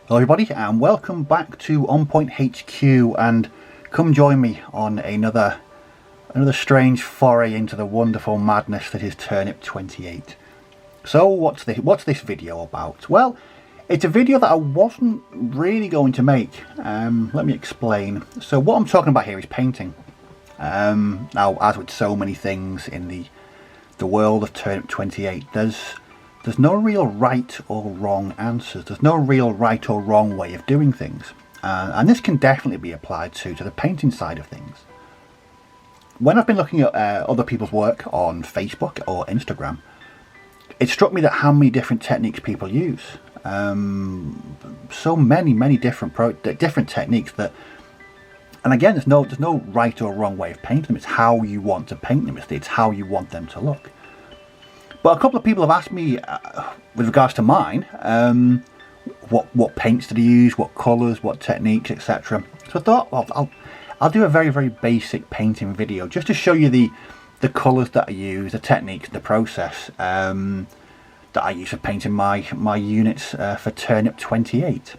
Hello everybody and welcome back to On Point HQ, and come join me on another strange foray into the wonderful madness that is Turnip28. So what's this video about? Well, it's a video that I wasn't really going to make. Let me explain. So what I'm talking about here is painting. Now, as with so many things in the world of Turnip28, there's no real right or wrong answers. There's no real right or wrong way of doing things. And this can definitely be applied to the painting side of things. When I've been looking at other people's work on Facebook or Instagram, it struck me that how many different techniques people use. So many different techniques that, and again, there's no right or wrong way of painting them. It's how you want to paint them. It's how you want them to look. But a couple of people have asked me, with regards to mine, what paints did I use, what colours, what techniques, etc. So I thought, well, I'll do a very basic painting video just to show you the colours that I use, the techniques, the process that I use for painting my units for Turnip28.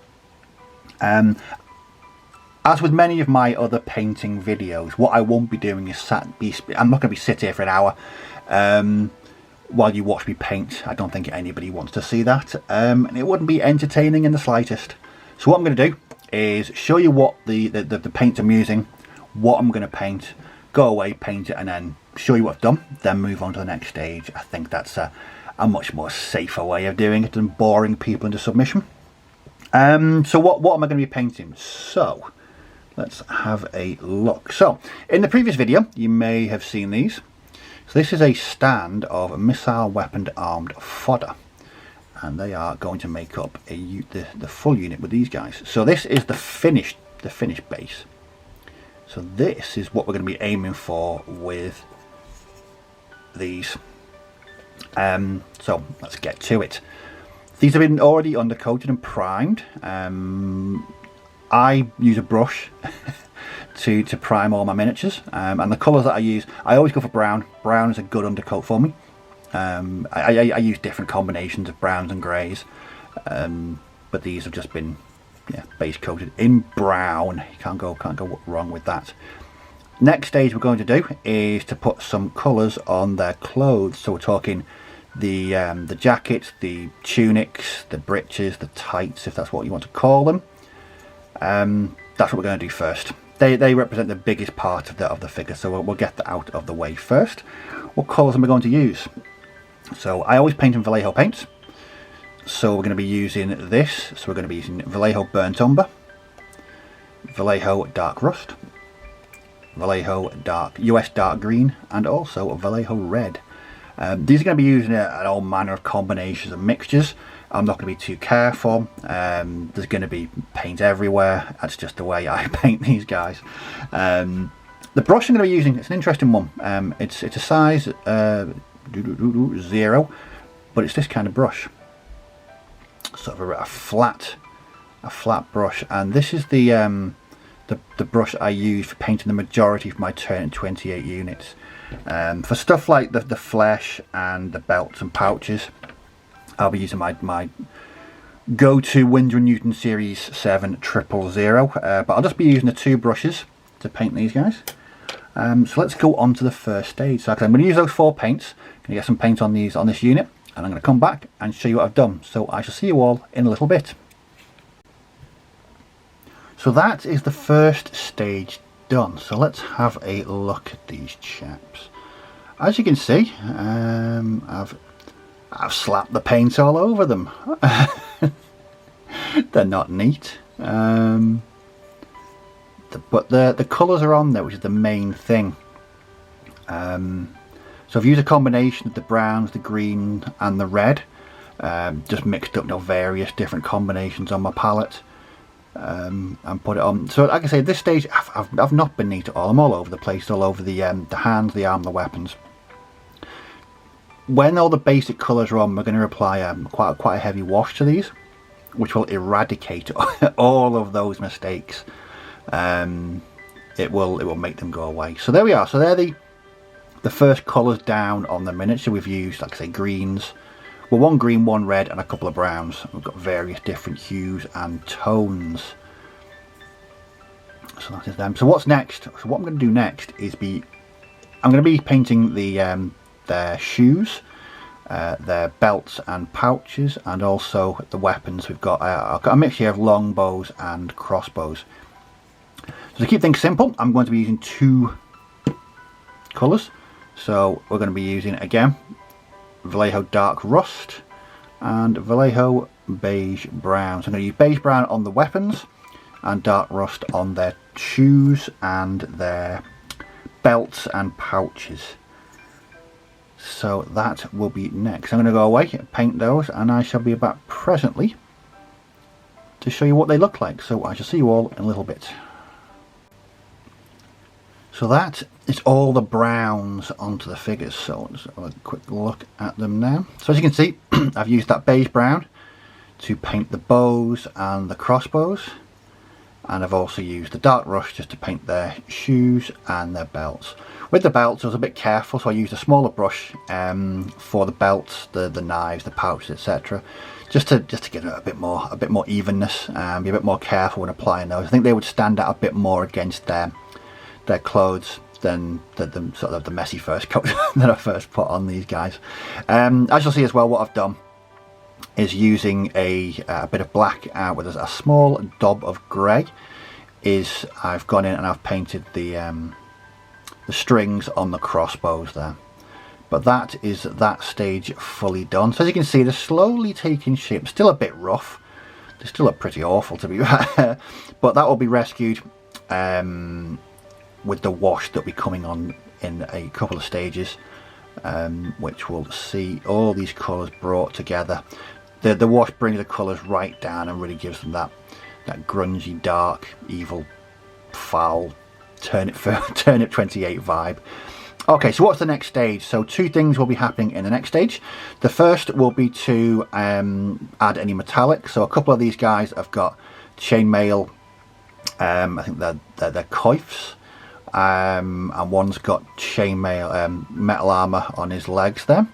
As with many of my other painting videos, what I won't be doing is I'm not going to be sit here for an hour while you watch me paint. I don't think anybody wants to see that, and it wouldn't be entertaining in the slightest. So what I'm going to do is show you what the paints I'm using, what I'm going to paint, go away, paint it, and then show you what I've done, then move on to the next stage. I think that's a much more safer way of doing it than boring people into submission. So what am I going to be painting? So let's have a look. So in the previous video you may have seen these. So this is a stand of missile weapon armed fodder, and they are going to make up the full unit with these guys. So this is the finished base. So this is what we're going to be aiming for with these. So let's get to it. These have been already undercoated and primed. I use a brush to prime all my miniatures, and the colours that I use, I always go for brown. Brown is a good undercoat for me. I use different combinations of browns and greys, but these have just been base coated in brown. You can't go wrong with that. Next stage we're going to do is to put some colours on their clothes. So we're talking the jackets, the tunics, the breeches, the tights, if that's what you want to call them. That's what we're going to do first. They represent the biggest part of the figure, so we'll get that out of the way first. What colours am I going to use? So I always paint in Vallejo paints. So we're going to be using this. So we're going to be using Vallejo Burnt Umber, Vallejo Dark Rust, Vallejo US Dark Green, and also Vallejo Red. These are going to be using all manner of combinations and mixtures. I'm not going to be too careful. There's going to be paint everywhere. That's just the way I paint these guys. The brush I'm going to be using, it's an interesting one. It's a size 0, but it's this kind of brush. Sort of a flat brush, and this is the brush I use for painting the majority of my Turnip28 units. For stuff like the flesh and the belts and pouches, I'll be using my go-to Winsor & Newton Series 7 000, but I'll just be using the 2 brushes to paint these guys. So let's go on to the first stage. So I'm going to use those 4 paints. I'm going to get some paint on this unit, and I'm going to come back and show you what I've done. So I shall see you all in a little bit. So that is the first stage done. So let's have a look at these chaps. As you can see, I've slapped the paint all over them. They're not neat, but the colours are on there, which is the main thing. So I've used a combination of the browns, the green and the red, just mixed up various different combinations on my palette, and put it on. So like I say, at this stage I've not been neat at all. I'm all over the place, all over the hands, the arm, the weapons. When all the basic colours are on, we're going to apply quite a heavy wash to these, which will eradicate all of those mistakes. It will make them go away. So there we are. So they're the first colours down on the miniature. We've used, like I say, greens, Well, one green, one red, and a couple of browns. We've got various different hues and tones. So that is them. So what's next? So what I'm going to do next is I'm going to be painting their shoes, their belts and pouches, and also the weapons. I've got a mixture of long bows and crossbows. So to keep things simple, I'm going to be using 2 colours. So we're going to be using, again, Vallejo Dark Rust and Vallejo Beige Brown. So I'm going to use Beige Brown on the weapons and Dark Rust on their shoes and their belts and pouches. So that will be next. I'm going to go away and paint those, and I shall be back presently to show you what they look like. So I shall see you all in a little bit. So that is all the browns onto the figures. So let's have a quick look at them now. So as you can see, I've used that beige brown to paint the bows and the crossbows, and I've also used the dark rust just to paint their shoes and their belts. With the belts, I was a bit careful, so I used a smaller brush for the belts, the knives, the pouches, etc. Just to give it a bit more evenness, be a bit more careful when applying those. I think they would stand out a bit more against their clothes than the sort of the messy first coat that I first put on these guys. As you'll see as well, what I've done is using a bit of black with a small daub of grey. I've gone in and I've painted the strings on the crossbows there. But that is that stage fully done. So as you can see, they're slowly taking shape. Still a bit rough. They still look pretty awful, to be fair. But that will be rescued with the wash that will be coming on in a couple of stages, which will see all these colours brought together. The wash brings the colours right down and really gives them that grungy, dark, evil, foul Turnip28 vibe. Okay, so what's the next stage? So 2 things will be happening in the next stage. The first will be to add any metallic. So a couple of these guys have got chainmail. I think they're coifs. And one's got chainmail, metal armour on his legs there.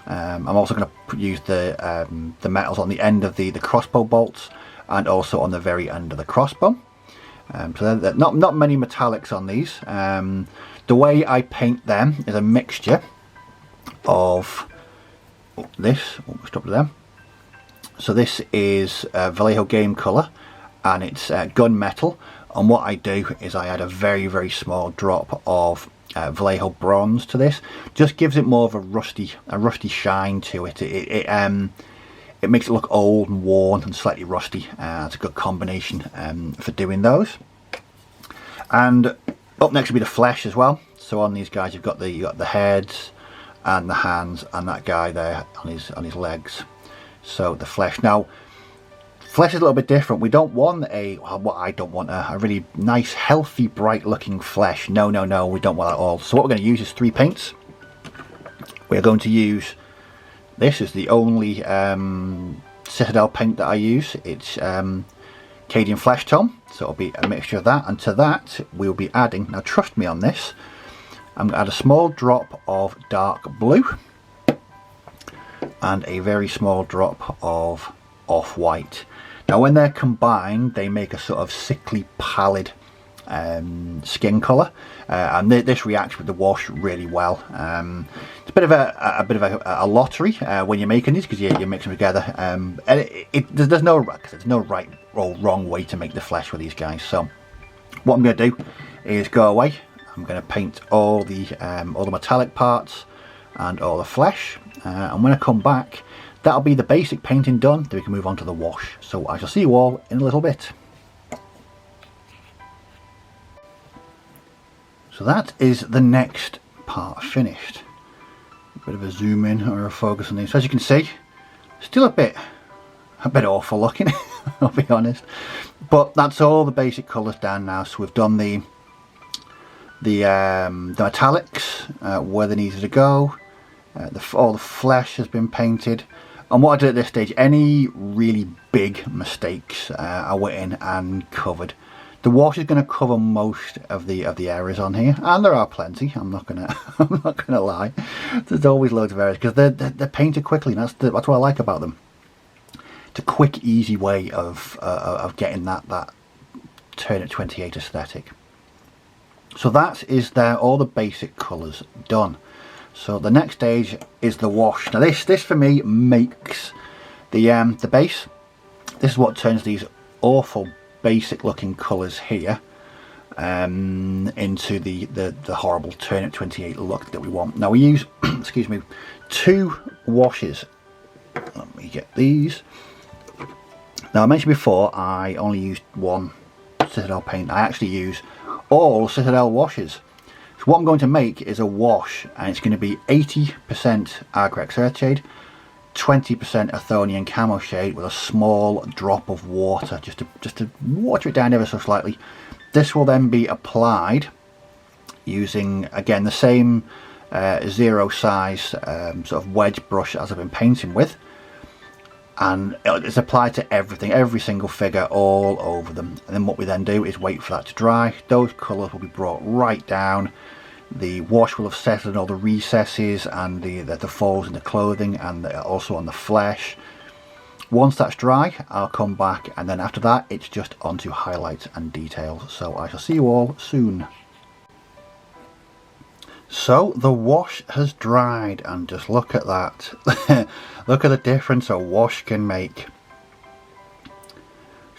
I'm also going to use the metals on the end of the crossbow bolts, and also on the very end of the crossbow. So they're not many metallics on these. The way I paint them is a mixture of this. Stop there. So this is Vallejo Game Colour, and it's gunmetal. And what I do is I add a very small drop of Vallejo Bronze to this. Just gives it more of a rusty shine to it. It makes it look old and worn and slightly rusty. It's a good combination for doing those. And up next will be the flesh as well. So on these guys, you've got the heads and the hands, and that guy there on his legs. So the flesh. Now, flesh is a little bit different. We don't want I don't want a really nice, healthy, bright looking flesh. No, we don't want that at all. So what we're going to use is 3 paints. We're going to use, this is the only Citadel paint that I use. It's Cadian Flesh Tone, so it'll be a mixture of that, and to that we'll be adding, now trust me on this, I'm going to add a small drop of dark blue and a very small drop of off-white. Now when they're combined, they make a sort of sickly pallid skin colour, and this reacts with the wash really well. It's a bit of a lottery when you're making these, because you mix them together, and there's no right or wrong way to make the flesh with these guys. So what I'm going to do is go away. I'm going to paint all the metallic parts and all the flesh, and when I come back, that'll be the basic painting done. Then we can move on to the wash. So I shall see you all in a little bit. So that is the next part finished. A bit of a zoom in or a focus on these. So as you can see, still a bit awful looking, I'll be honest. But that's all the basic colours down now. So we've done the metallics where they needed to go. All the flesh has been painted. And what I did at this stage, any really big mistakes I went in and covered. The wash is going to cover most of the areas on here, and there are plenty. I'm not gonna I'm not gonna lie. There's always loads of areas because they're painted quickly. And that's what I like about them. It's a quick, easy way of getting that Turnip28 aesthetic. So that is all the basic colours done. So the next stage is the wash. Now this for me makes the base. This is what turns these awful basic looking colours here into the horrible Turnip28 look that we want. Now we use excuse me, 2 washes. Let me get these. Now I mentioned before I only used 1 Citadel paint. I actually use all Citadel washes. So what I'm going to make is a wash, and it's going to be 80% Agrex Earthshade, 20% Athonian Camo Shade with a small drop of water, just to water it down ever so slightly. This will then be applied using, again, the same 0 size sort of wedge brush as I've been painting with. And it's applied to everything, every single figure, all over them. And then what we then do is wait for that to dry. Those colours will be brought right down. The wash will have settled in all the recesses and the folds in the clothing, and also on the flesh. Once that's dry, I'll come back, and then after that it's just onto highlights and details. So I shall see you all soon. So the wash has dried, and just look at that. Look at the difference a wash can make.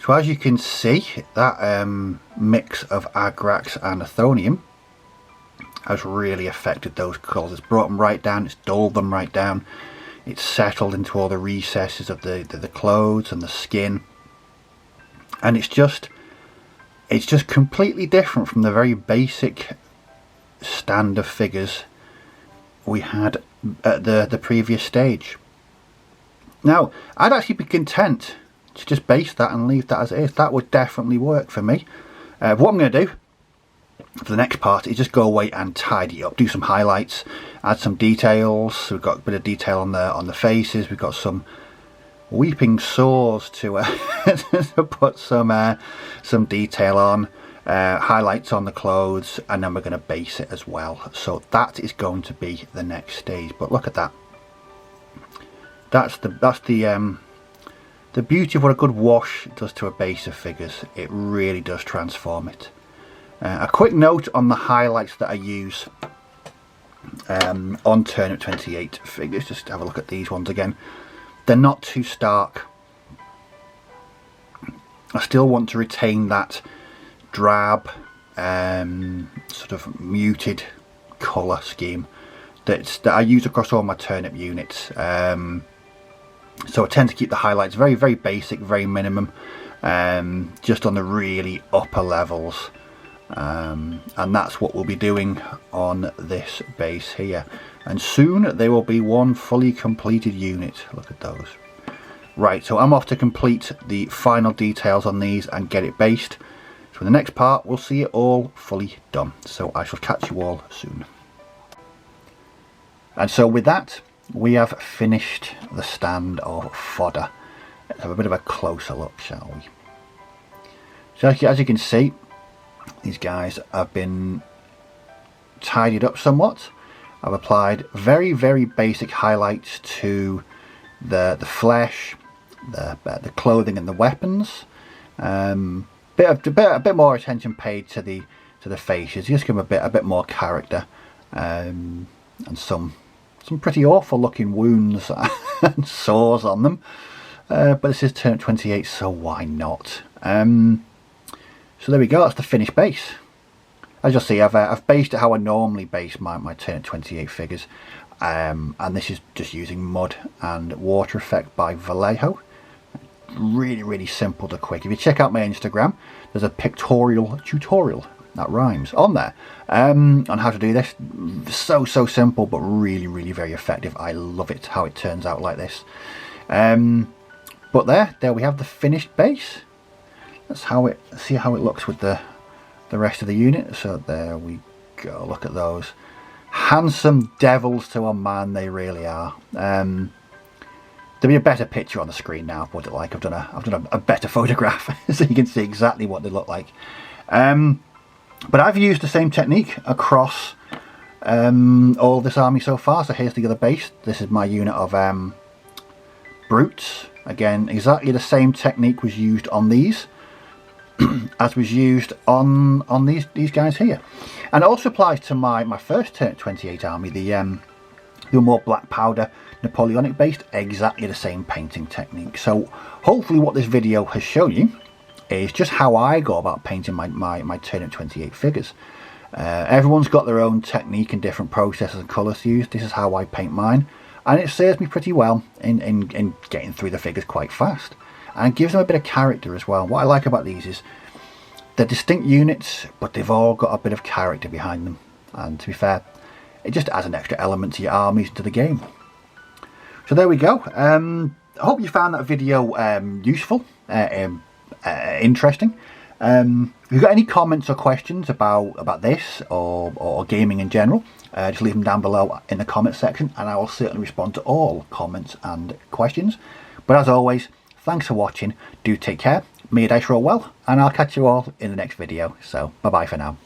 So as you can see, that mix of Agrax and Athonium has really affected those colours. It's brought them right down, it's dulled them right down, it's settled into all the recesses of the clothes and the skin, and it's just completely different from the very basic stand of figures we had at the previous stage. Now I'd actually be content to just base that and leave that as it is. That would definitely work for me. What I'm going to do for the next part is just go away and tidy up, do some highlights, add some details. We've got a bit of detail on the faces, we've got some weeping sores to, to put some detail on. Highlights on the clothes, and then we're going to base it as well. So that is going to be the next stage. But look at that. That's the beauty of what a good wash does to a base of figures. It really does transform it. A quick note on the highlights that I use on Turnip28 figures. Just have a look at these ones again. They're not too stark. I still want to retain that drab sort of muted colour scheme that I use across all my turnip units. So I tend to keep the highlights very, very basic, very minimum, just on the really upper levels, and that's what we'll be doing on this base here. And soon there will be one fully completed unit. Look at those. Right, so I'm off to complete the final details on these and get it based. So in the next part we'll see it all fully done. So I shall catch you all soon. And so with that, we have finished the stand of Fodder. Let's have a bit of a closer look, shall we? So as you can see, these guys have been tidied up somewhat. I've applied very, very basic highlights to the flesh, the clothing and the weapons. A bit more attention paid to the faces, just give them a bit more character, and some pretty awful looking wounds and sores on them. But this is Turnip28, so why not? So there we go, that's the finished base. As you'll see, I've based it how I normally base my Turnip28 figures, and this is just using mud and water effect by Vallejo. Really, really simple to quick. If you check out my Instagram, there's a pictorial tutorial, that rhymes, on there, on how to do this. So simple, but really, really very effective. I love it how it turns out like this. But there we have the finished base. That's see how it looks with the rest of the unit. So there we go, look at those handsome devils to a man, they really are. There'll be a better picture on the screen now of what it like. I've done a better photograph so you can see exactly what they look like. But I've used the same technique across all this army so far. So here's the other base. This is my unit of brutes. Again, exactly the same technique was used on these as was used on these guys here. And it also applies to my first Turnip28 army, the more black powder Napoleonic based, exactly the same painting technique. So hopefully what this video has shown you is just how I go about painting my Turnip28 figures. Everyone's got their own technique and different processes and colours to use. This is how I paint mine, and it serves me pretty well in getting through the figures quite fast, and it gives them a bit of character as well. What I like about these is they're distinct units, but they've all got a bit of character behind them, and to be fair, it just adds an extra element to your armies, to the game. So there we go. I hope you found that video useful, interesting. If you've got any comments or questions about this or gaming in general, just leave them down below in the comment section, and I will certainly respond to all comments and questions. But as always, thanks for watching. Do take care. May your dice roll well, and I'll catch you all in the next video. So bye bye for now.